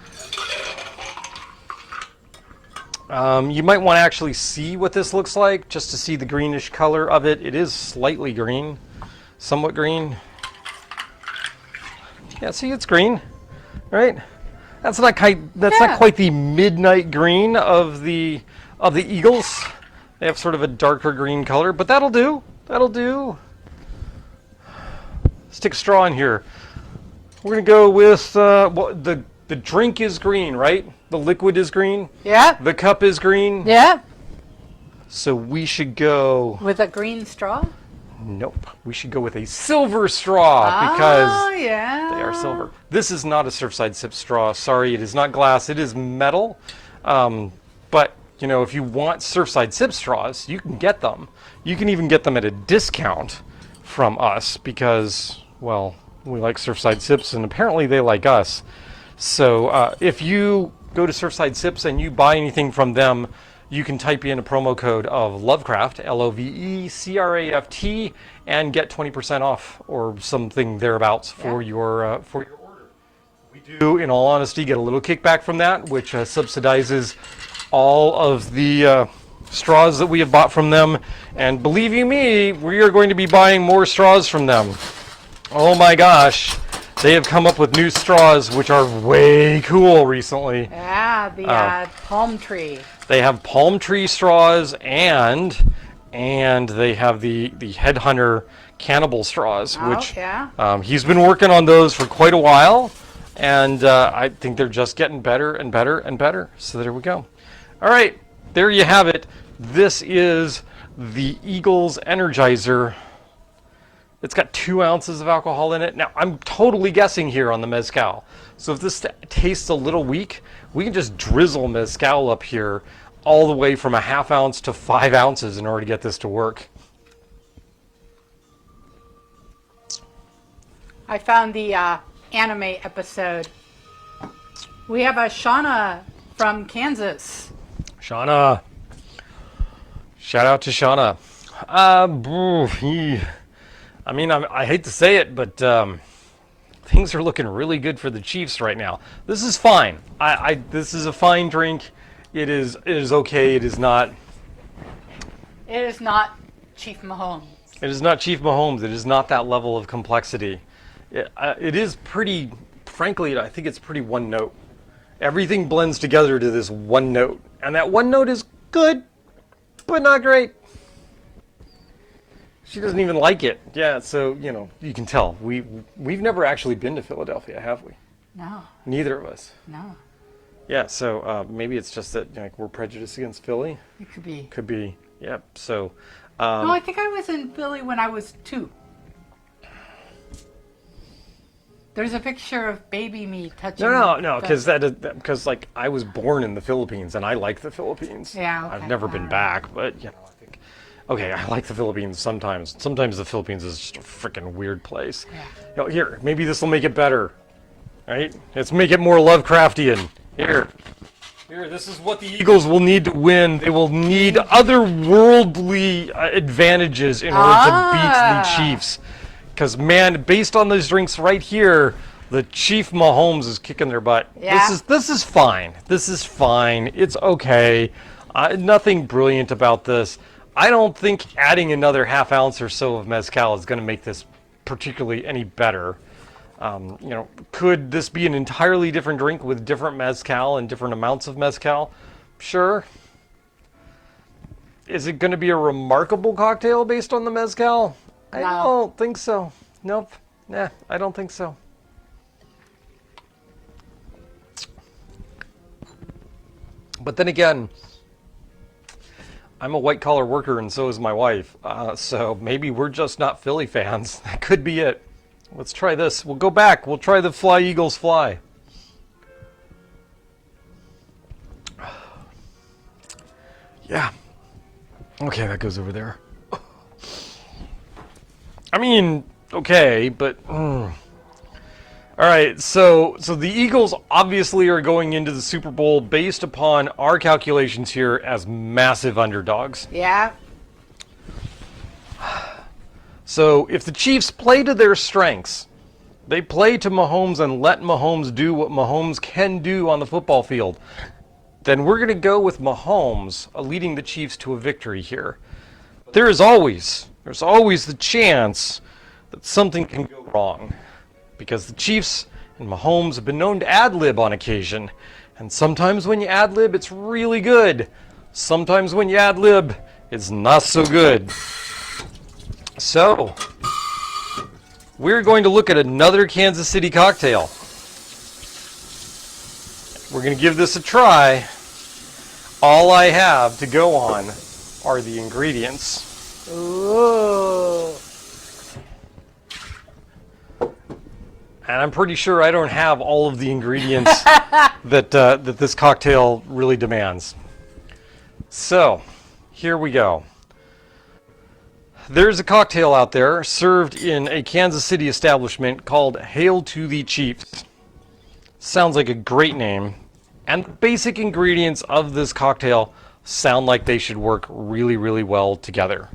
You might want to actually see what this looks like, just to see the greenish color of it. It is slightly green, somewhat green. Yeah, see, it's green, right? That's not quite the midnight green of the Eagles. They have sort of a darker green color, but that'll do. That'll do. Stick a straw in here. We're gonna go with the drink is green, right? The liquid is green. Yeah. The cup is green. Yeah. So we should go with a green straw? Nope. We should go with a silver straw because yeah. They are silver. This is not a Surfside Sip straw. Sorry, it is not glass. It is metal. But if you want Surfside Sip straws, you can get them. You can even get them at a discount from us because, well, we like Surfside Sips and apparently they like us. So if you go to Surfside Sips and you buy anything from them, you can type in a promo code of Lovecraft, LOVECRAFT, and get 20% off or something thereabouts for your order. We do, in all honesty, get a little kickback from that, which subsidizes all of the straws that we have bought from them. And believe you me, we are going to be buying more straws from them. Oh my gosh. They have come up with new straws, which are way cool recently. Yeah, the palm tree. They have palm tree straws, and they have the Headhunter cannibal straws, Oh, which yeah. he's been working on those for quite a while, and I think they're just getting better and better and better. So there we go. All right, there you have it. This is the Eagles Energizer. It's got 2 ounces of alcohol in it. Now, I'm totally guessing here on the mezcal. So if this tastes a little weak, we can just drizzle mezcal up here all the way from a ½ ounce to 5 ounces in order to get this to work. I found the anime episode. We have a Shauna from Kansas. Shauna. Shout out to Shauna. I mean, I hate to say it, but things are looking really good for the Chiefs right now. This is fine. This is a fine drink. It is okay. It is not. It is not Chief Mahomes. It is not Chief Mahomes. It is not that level of complexity. It is pretty. Frankly, I think it's pretty one note. Everything blends together to this one note, and that one note is good, but not great. She doesn't even like it. Yeah, so, you can tell. We've never actually been to Philadelphia, have we? No. Neither of us. No. Yeah, so maybe it's just that we're prejudiced against Philly. It could be. Could be. Yep. So. No, I think I was in Philly when I was 2. There's a picture of baby me touching. No, because I was born in the Philippines and I like the Philippines. Yeah. Okay. I've never been back, but I think. Okay, I like the Philippines sometimes. Sometimes the Philippines is just a freaking weird place. Yeah. Here, maybe this will make it better. Right? Let's make it more Lovecraftian. Here, this is what the Eagles will need to win. They will need otherworldly advantages in order to beat the Chiefs. Because, man, based on those drinks right here, the Chief Mahomes is kicking their butt. Yeah. This is fine. This is fine. It's okay. Nothing brilliant about this. I don't think adding another ½ ounce or so of mezcal is going to make this particularly any better. Could this be an entirely different drink with different mezcal and different amounts of mezcal? Sure. Is it going to be a remarkable cocktail based on the mezcal? I don't think so. Nope. Nah, I don't think so. But then again, I'm a white-collar worker and so is my wife. So maybe we're just not Philly fans. That could be it. Let's try this. We'll go back. We'll try the Fly Eagles Fly. Yeah. Okay, that goes over there. I mean, okay, but... All right, so the Eagles obviously are going into the Super Bowl based upon our calculations here as massive underdogs. Yeah. So if the Chiefs play to their strengths, they play to Mahomes and let Mahomes do what Mahomes can do on the football field, then we're going to go with Mahomes leading the Chiefs to a victory here. There's always the chance that something can go wrong, because the Chiefs and Mahomes have been known to ad-lib on occasion, and sometimes when you ad-lib, it's really good. Sometimes when you ad-lib, it's not so good. So, we're going to look at another Kansas City cocktail. We're going to give this a try. All I have to go on are the ingredients. Ooh. And I'm pretty sure I don't have all of the ingredients that this cocktail really demands. So, here we go. There's a cocktail out there served in a Kansas City establishment called Hail to the Chiefs. Sounds like a great name. And the basic ingredients of this cocktail sound like they should work really, really well together.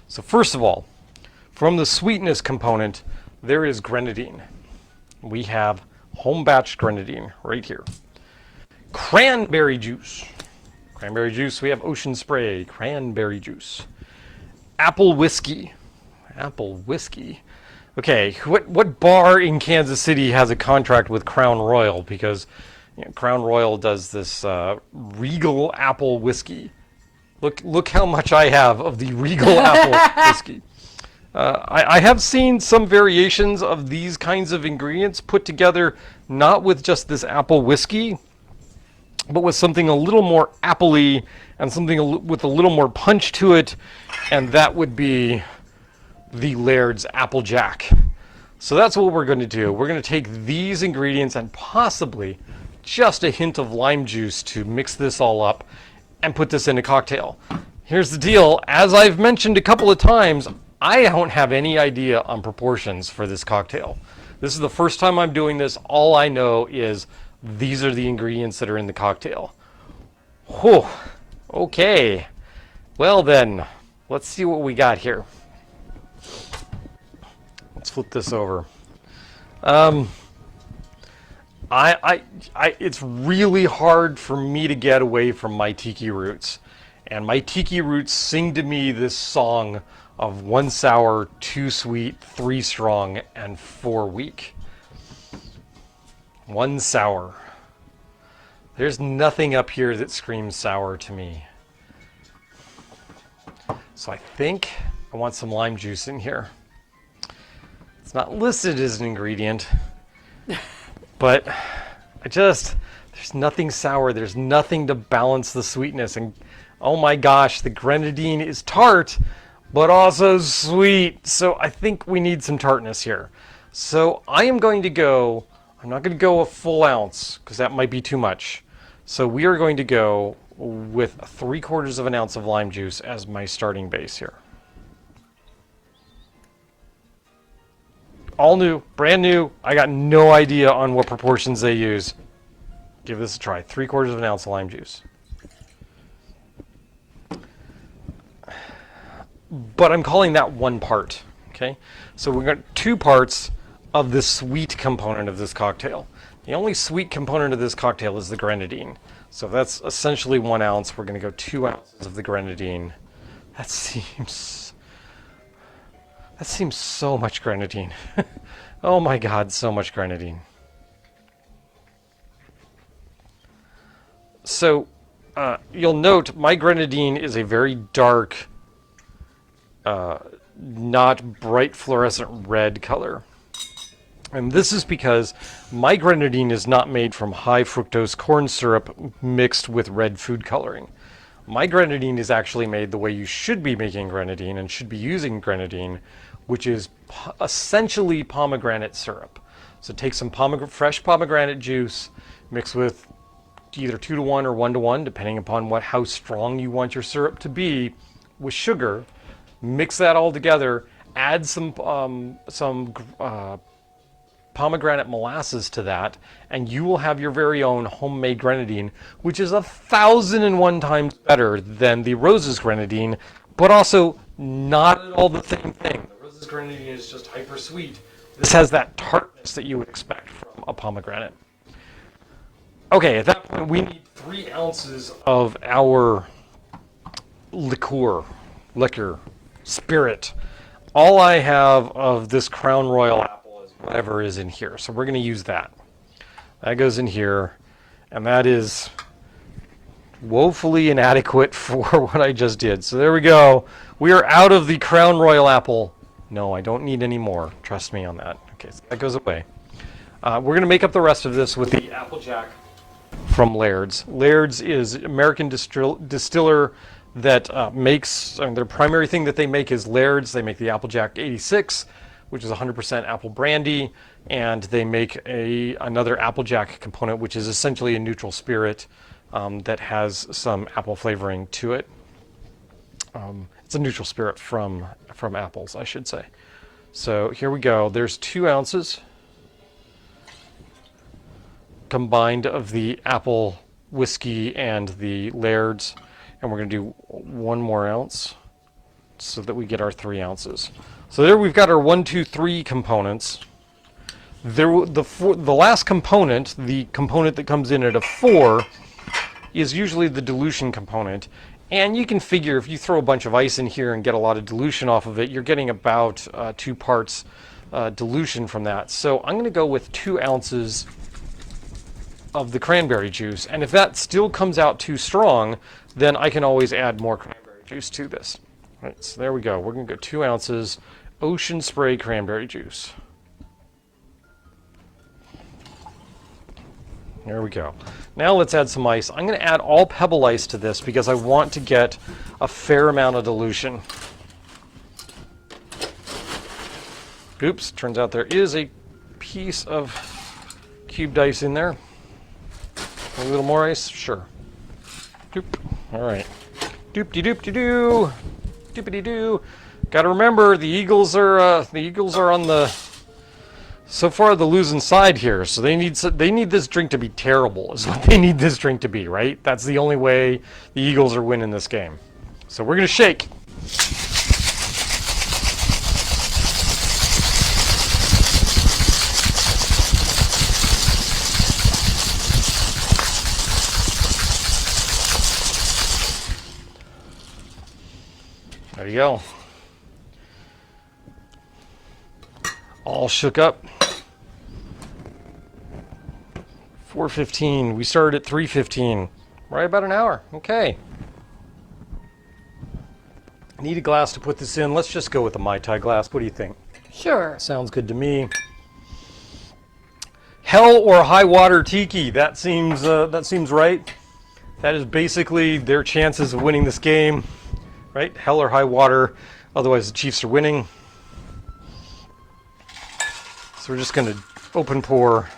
So first of all, from the sweetness component, there is grenadine. We have home batch grenadine right here. Cranberry juice. Cranberry juice, we have ocean spray, cranberry juice. Apple whiskey. Apple whiskey. Okay, what bar in Kansas City has a contract with Crown Royal? Because Crown Royal does this Regal apple whiskey. Look how much I have of the Regal apple whiskey. I have seen some variations of these kinds of ingredients put together, not with just this apple whiskey, but with something a little more appley and something with a little more punch to it, and that would be the Laird's Applejack. So that's what we're going to do. We're going to take these ingredients and possibly just a hint of lime juice to mix this all up and put this in a cocktail. Here's the deal. As I've mentioned a couple of times, I don't have any idea on proportions for this cocktail. This is the first time I'm doing this. All I know is these are the ingredients that are in the cocktail. Whew. Okay. Well then, let's see what we got here. Let's flip this over. It's really hard for me to get away from my tiki roots. And my tiki roots sing to me this song of 1 sour, 2 sweet, 3 strong, and 4 weak. 1 sour. There's nothing up here that screams sour to me. So I think I want some lime juice in here. It's not listed as an ingredient, but there's nothing sour. There's nothing to balance the sweetness. And oh my gosh, the grenadine is tart, but also sweet. So I think we need some tartness here. So I'm not going to go a full ounce because that might be too much. So we are going to go with 3/4 of an ounce of lime juice as my starting base here. All new, brand new. I got no idea on what proportions they use. Give this a try. 3/4 of an ounce of lime juice. But I'm calling that 1 part. Okay, so we've got 2 parts of the sweet component of this cocktail. The only sweet component of this cocktail is the grenadine. So that's essentially 1 ounce. We're going to go 2 ounces of the grenadine. That seems so much grenadine. Oh my God, so much grenadine. So you'll note my grenadine is a very dark, not bright fluorescent red color. And this is because my grenadine is not made from high fructose corn syrup mixed with red food coloring. My grenadine is actually made the way you should be making grenadine and should be using grenadine, which is essentially pomegranate syrup. So take some fresh pomegranate juice, mix with either 2-to-1 or 1-to-1, depending upon how strong you want your syrup to be, with sugar. Mix that all together. Add some pomegranate molasses to that, and you will have your very own homemade grenadine, which is 1,001 times better than the Rose's grenadine, but also not at all the same thing. The Rose's grenadine is just hyper sweet. This has that tartness that you would expect from a pomegranate. Okay, at that point we need 3 ounces of our liquor, spirit. All I have of this Crown Royal apple is whatever is in here, so we're going to use that. That goes in here, and that is woefully inadequate for what I just did. So there we go. We are out of the Crown Royal apple. No, I don't need any more. Trust me on that. Okay, so that goes away. We're going to make up the rest of this with the Applejack from Laird's. Laird's is American distiller that makes, their primary thing that they make is Laird's. They make the Applejack 86, which is 100% apple brandy, and they make another Applejack component, which is essentially a neutral spirit that has some apple flavoring to it. It's a neutral spirit from apples, I should say. So here we go. There's 2 ounces combined of the apple whiskey and the Laird's, and we're going to do 1 more ounce so that we get our 3 ounces. So there we've got our 1, 2, 3 components. The last component, the component that comes in at a 4, is usually the dilution component. And you can figure if you throw a bunch of ice in here and get a lot of dilution off of it, you're getting about 2 parts dilution from that. So I'm going to go with 2 ounces of the cranberry juice. And if that still comes out too strong, then I can always add more cranberry juice to this. All right, so there we go. We're going to go 2 ounces Ocean Spray cranberry juice. There we go. Now let's add some ice. I'm going to add all pebble ice to this because I want to get a fair amount of dilution. Oops, turns out there is a piece of cubed ice in there. A little more ice? Sure. Doop. All right. Doop-de-doop-de-doo. Doopity-doo. Got to remember, the Eagles are on the so far the losing side here. So they need this drink to be terrible. Is what they need this drink to be, right? That's the only way the Eagles are winning this game. So we're gonna shake. There you go. All shook up. 4:15. We started at 3:15. Right about an hour. Okay. Need a glass to put this in. Let's just go with the Mai Tai glass. What do you think? Sure. Sounds good to me. Hell or high water tiki. That seems right. That is basically their chances of winning this game. Right? Hell or high water. Otherwise the Chiefs are winning. So we're just going to open pour.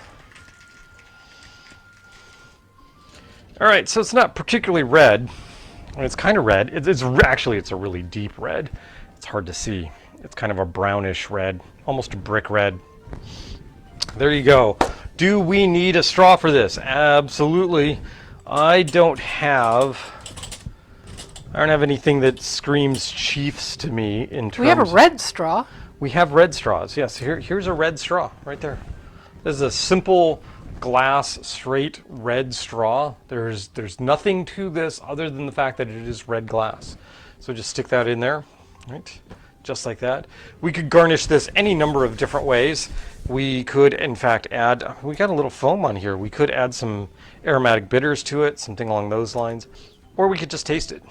All right, so it's not particularly red. It's kind of red. It's a really deep red. It's hard to see. It's kind of a brownish red, almost a brick red. There you go. Do we need a straw for this? Absolutely. I don't have anything that screams Chiefs to me in terms. We have a red straw. We have red straws. Yes, here's a red straw right there. This is a simple glass, straight red straw. There's nothing to this other than the fact that it is red glass. So just stick that in there, right? Just like that. We could garnish this any number of different ways. We could, in fact, add, we got a little foam on here. We could add some aromatic bitters to it, something along those lines. Or we could just taste it.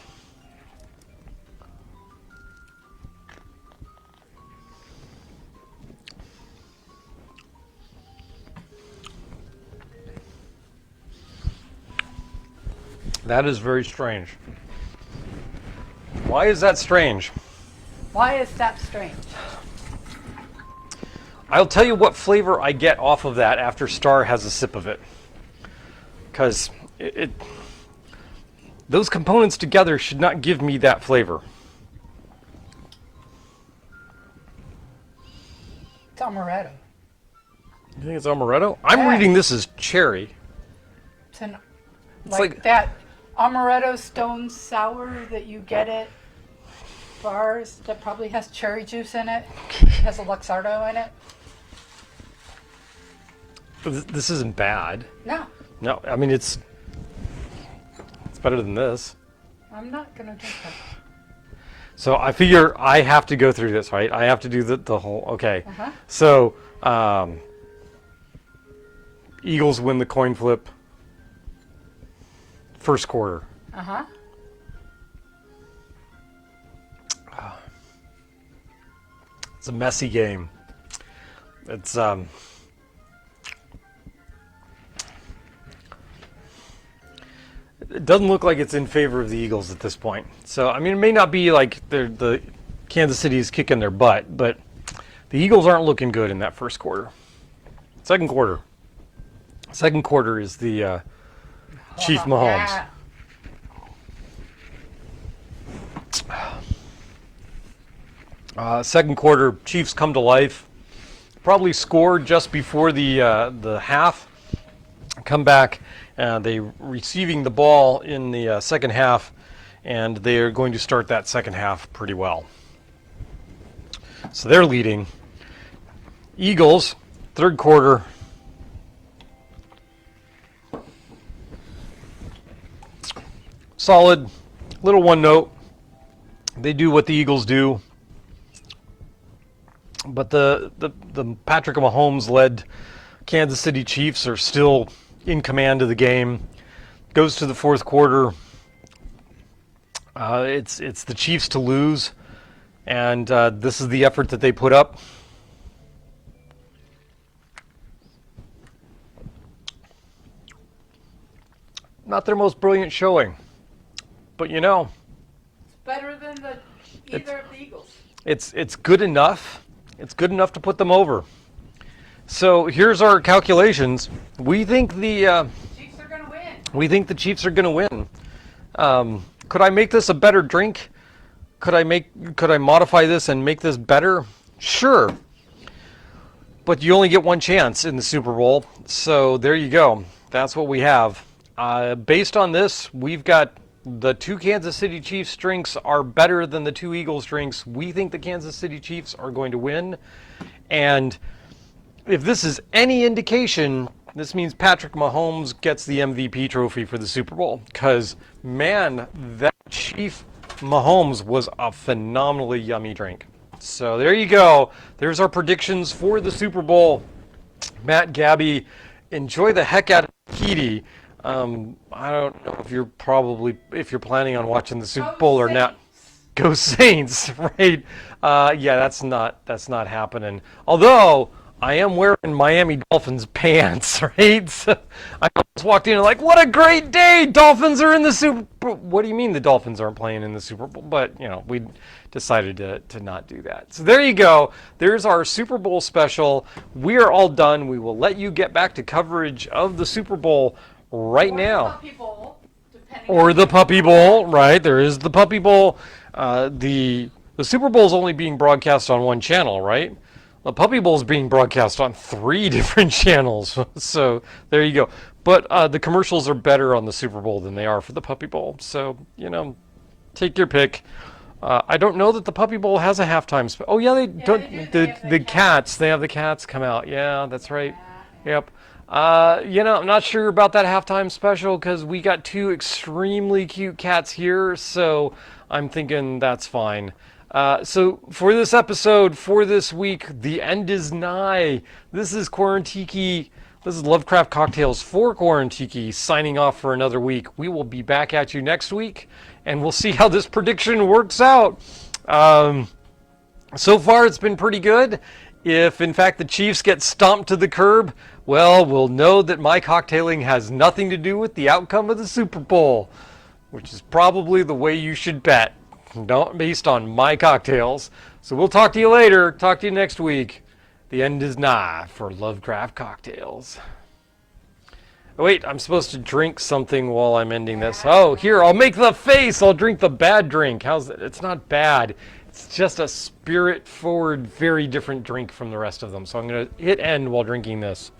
That is very strange. Why is that strange? Why is that strange? I'll tell you what flavor I get off of that after Star has a sip of it. Because those components together should not give me that flavor. It's amaretto. You think it's amaretto? I'm reading this as cherry. It's like that amaretto stone sour that you get at bars that probably has cherry juice in it. It has a Luxardo in it. This isn't bad. No. No, I mean it's better than this. I'm not gonna drink that. So I figure I have to go through this, right? I have to do the whole. Okay. Uh-huh. So Eagles win the coin flip. First quarter. Uh-huh. It's a messy game. It's it doesn't look like it's in favor of the Eagles at this point. So I mean, it may not be like the Kansas City is kicking their butt, but the Eagles aren't looking good in that first quarter. Second quarter. Second quarter is the Chief Mahomes. Second quarter, Chiefs come to life. Probably scored just before the half. Come back, they receiving the ball in the second half, and they are going to start that second half pretty well. So they're leading. Eagles, third quarter. Solid, little one note. They do what the Eagles do. But the Patrick Mahomes led Kansas City Chiefs are still in command of the game. Goes to the fourth quarter. It's the Chiefs to lose, And this is the effort that they put up. Not their most brilliant showing, but you know, It's better than either of the Eagles. it's good enough. It's good enough to put them over. So here's our calculations. We think the Chiefs are going to win. We think the Chiefs are going to win. Could I make this a better drink? Could I modify this and make this better? Sure. But you only get one chance in the Super Bowl. So there you go. That's what we have. Based on this, we've got the 2 Kansas City Chiefs drinks are better than the 2 Eagles drinks. We think the Kansas City Chiefs are going to win. And if this is any indication, this means Patrick Mahomes gets the MVP trophy for the Super Bowl. Because, man, that Chief Mahomes was a phenomenally yummy drink. So there you go. There's our predictions for the Super Bowl. Matt, Gabby, enjoy the heck out of Kitty. I don't know if you're planning on watching the Super Bowl or not. Go Saints, right? Yeah, that's not happening. Although I am wearing Miami Dolphins pants, right? So I just walked in and like, what a great day! Dolphins are in the Super Bowl. What do you mean the Dolphins aren't playing in the Super Bowl? But, you know, we decided to not do that. So there you go. There's our Super Bowl special. We are all done. We will let you get back to coverage of the Super Bowl right now. The Puppy Bowl, or the Puppy Bowl, right? There is the Puppy Bowl. The Super Bowl is only being broadcast on one channel, right? The Puppy Bowl is being broadcast on 3 different channels. So there you go. But the commercials are better on the Super Bowl than they are for the Puppy Bowl. So, you know, take your pick. I don't know that the Puppy Bowl has a halftime. Oh, yeah, they don't. The cats. They have the cats come out. Yeah, that's right. Yep. You know, I'm not sure about that halftime special because we got 2 extremely cute cats here. So I'm thinking that's fine. So for this episode, for this week, the end is nigh. This is Quarantiki. This is Lovecraft Cocktails for Quarantiki signing off for another week. We will be back at you next week, and we'll see how this prediction works out. So far, it's been pretty good. If, in fact, the Chiefs get stomped to the curb, well, we'll know that my cocktailing has nothing to do with the outcome of the Super Bowl, which is probably the way you should bet. Not based on my cocktails. So we'll talk to you later. Talk to you next week. The end is nigh for Lovecraft Cocktails. Oh, wait, I'm supposed to drink something while I'm ending this. Oh, here, I'll make the face. I'll drink the bad drink. How's that? It's not bad. It's just a spirit-forward, very different drink from the rest of them. So I'm going to hit end while drinking this.